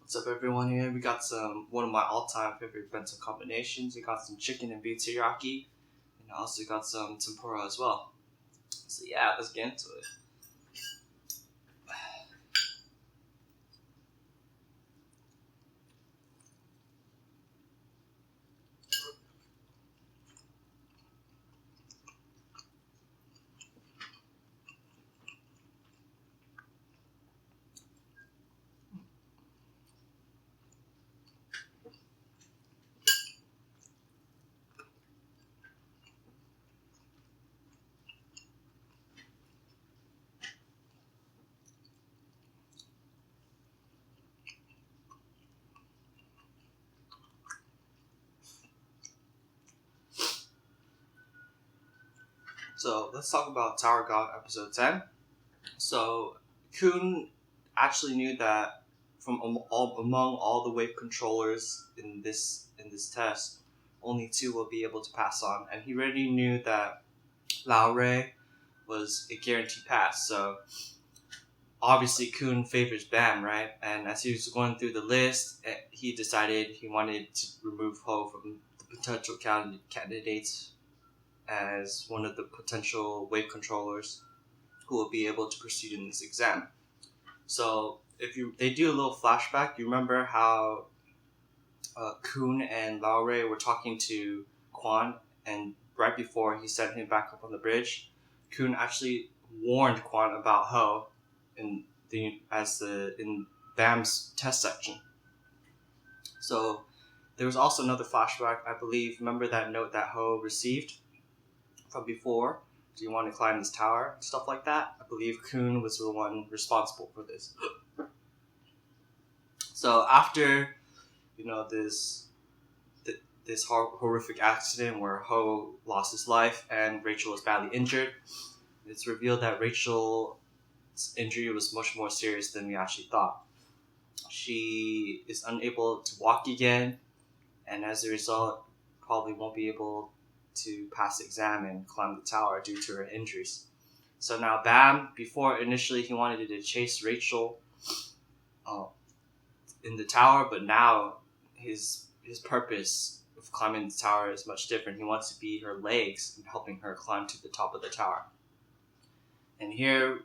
What's up, everyone? Here we got one of my all-time favorite bento combinations. We got some chicken and beef teriyaki, and I also got some tempura as well. So yeah, let's get into it. So let's talk about Tower God episode 10. So Khun actually knew that among all the wave controllers in this test, only 2 will be able to pass on, and he already knew that Lauroe was a guaranteed pass. So obviously Khun favors Bam, right? And as he was going through the list, he decided he wanted to remove Ho from the potential candidates as one of the potential wave controllers who will be able to proceed in this exam. So they do a little flashback. You remember how Khun and Lauroe were talking to Quan, and right before he sent him back up on the bridge, Khun actually warned Quan about Ho in Bam's test section. So there was also another flashback, I believe. Remember that note that Ho received from before? Do you want to climb this tower? Stuff like that. I believe Khun was the one responsible for this. So after, this horrific accident where Ho lost his life and Rachel was badly injured, it's revealed that Rachel's injury was much more serious than we actually thought. She is unable to walk again, and as a result, probably won't be able to pass the exam and climb the tower due to her injuries. So now Bam, before initially he wanted to chase Rachel in the tower, but now his purpose of climbing the tower is much different. He wants to be her legs and helping her climb to the top of the tower. And here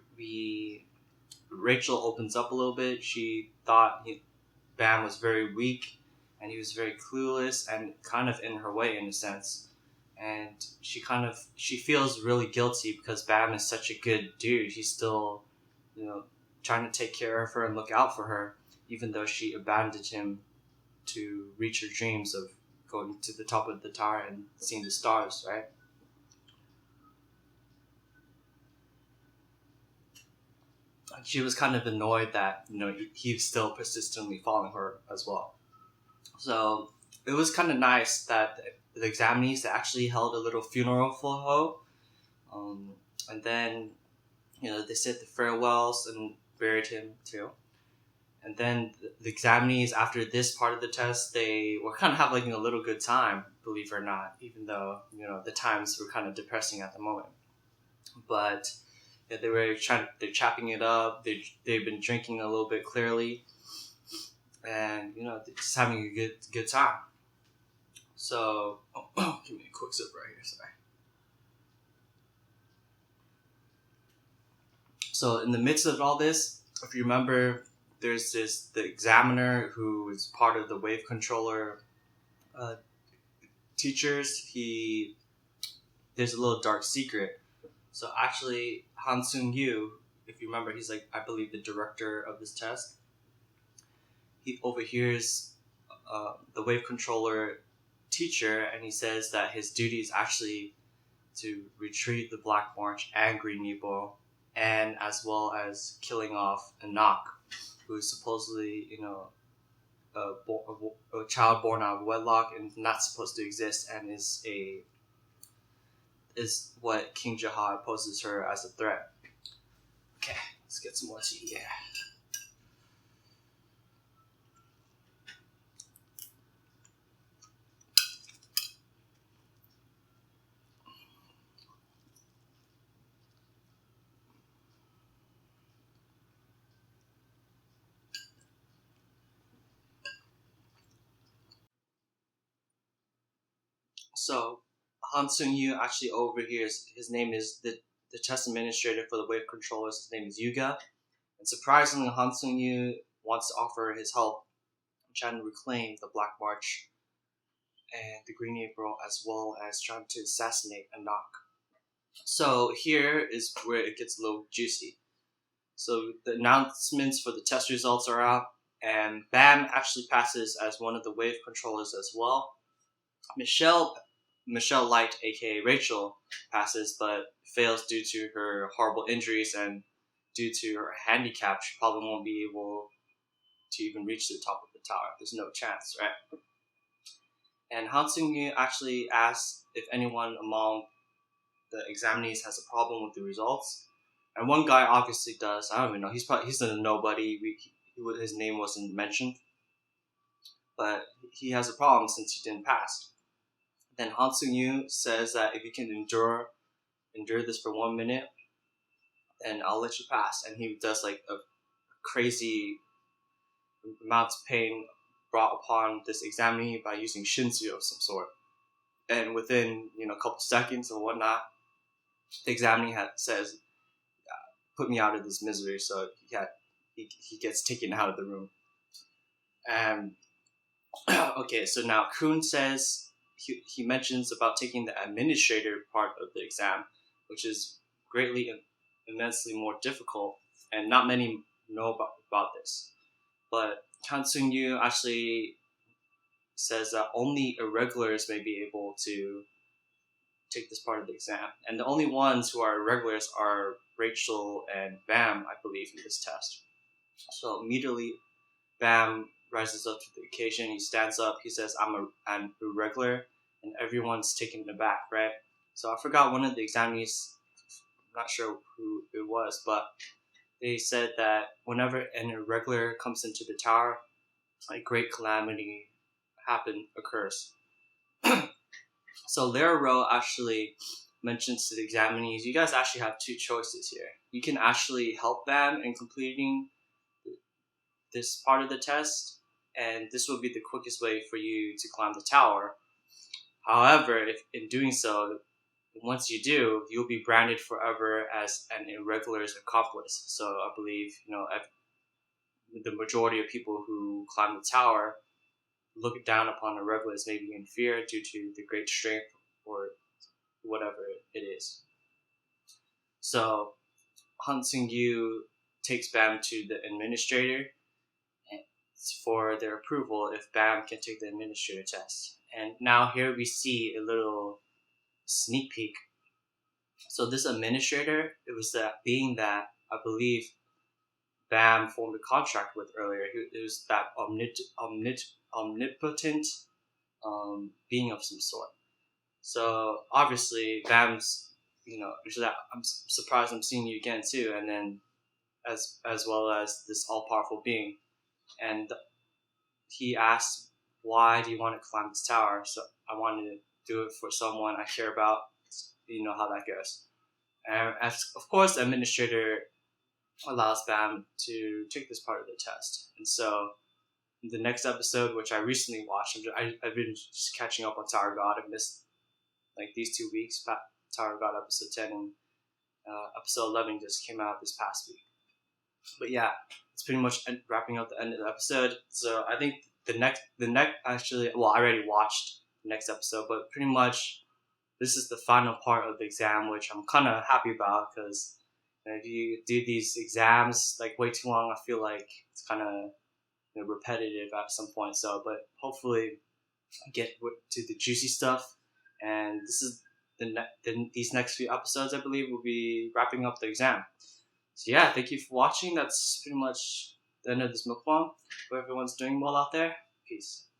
Rachel opens up a little bit. She thought Bam was very weak and he was very clueless and kind of in her way in a sense. And she feels really guilty because Bam is such a good dude. He's still, trying to take care of her and look out for her, even though she abandoned him to reach her dreams of going to the top of the tower and seeing the stars, right? She was kind of annoyed that, he's still persistently following her as well. So it was kind of nice that the examinees actually held a little funeral for Ho. And then, they said the farewells and buried him too. And then the examinees, after this part of the test, they were kind of having a little good time, believe it or not, even though, the times were kind of depressing at the moment. But yeah, they're chopping it up. They've been drinking a little bit clearly, and they're just having a good time. So, give me a quick sip right here. Sorry. So, in the midst of all this, if you remember, there's the examiner who is part of the wave controller teachers. There's a little dark secret. So actually, Hansung Yu, if you remember, he's I believe the director of this test. He overhears the wave controller teacher, and he says that his duty is actually to retrieve the Black March and Green Nebo, and as well as killing off Anak, who is supposedly, a child born out of wedlock and not supposed to exist, and is what King Jihad poses her as a threat. Okay, let's get some more tea. Yeah. So Hansung Yu actually overhears. His name is the test administrator for the wave controllers. His name is Yuga, and surprisingly, Hansung Yu wants to offer his help trying to reclaim the Black March and the Green April, as well as trying to assassinate Anak. So here is where it gets a little juicy. So the announcements for the test results are out, and Bam actually passes as one of the wave controllers as well. Michelle Light, aka Rachel, passes but fails due to her horrible injuries and due to her handicap. She probably won't be able to even reach the top of the tower. There's no chance, right? And Hansung Yu actually asks if anyone among the examinees has a problem with the results. And one guy obviously does. I don't even know. He's a nobody. His name wasn't mentioned, but he has a problem since he didn't pass. Then Hansung Yu says that if you can endure this for 1 minute, then I'll let you pass. And he does like a crazy amount of pain brought upon this examinee by using shinsu of some sort. And within a couple seconds or whatnot, the examinee says, "Put me out of this misery." So he gets taken out of the room. And okay, so now Khun says he mentions about taking the administrator part of the exam, which is immensely more difficult, and not many know about this. But Hansung Yu actually says that only irregulars may be able to take this part of the exam, and the only ones who are irregulars are Rachel and Bam, I believe, in this test. So immediately, Bam rises up to the occasion. He stands up. He says, "I'm irregular," and everyone's taken aback, right? So I forgot one of the examinees. I'm not sure who it was, but they said that whenever an irregular comes into the tower, a great calamity occurs. So Lauroe actually mentions to the examinees, you guys actually have two choices here. You can actually help them in completing this part of the test, and this will be the quickest way for you to climb the tower. However, if in doing so, once you do, you'll be branded forever as an irregular's accomplice. So I believe, the majority of people who climb the tower look down upon irregulars maybe in fear due to the great strength or whatever it is. So Hansung Yu takes Bam to the administrator for their approval if Bam can take the administrator test. And now here we see a little sneak peek. So this administrator, it was that being that I believe Bam formed a contract with earlier. It was that omnipotent being of some sort. So obviously Bam's, I'm surprised I'm seeing you again too, and then as well as this all powerful being, and he asked, "Why do you want to climb this tower?" So I wanted to do it for someone I care about. You know how that goes. And of course, the administrator allows Bam to take this part of the test. And so, the next episode, which I recently watched, I've been just catching up on Tower God. I missed like these 2 weeks. Tower God episode 10 and episode 11 just came out this past week. But yeah, it's pretty much wrapping up the end of the episode. So I think the next actually, well, I already watched the next episode, but pretty much this is the final part of the exam, which I'm kind of happy about because if you do these exams like way too long, I feel like it's kind of repetitive at some point. So, but hopefully, get to the juicy stuff. And this is these next few episodes, I believe, will be wrapping up the exam. So yeah, thank you for watching. That's pretty much the end of this mukbang. Hope everyone's doing well out there. Peace.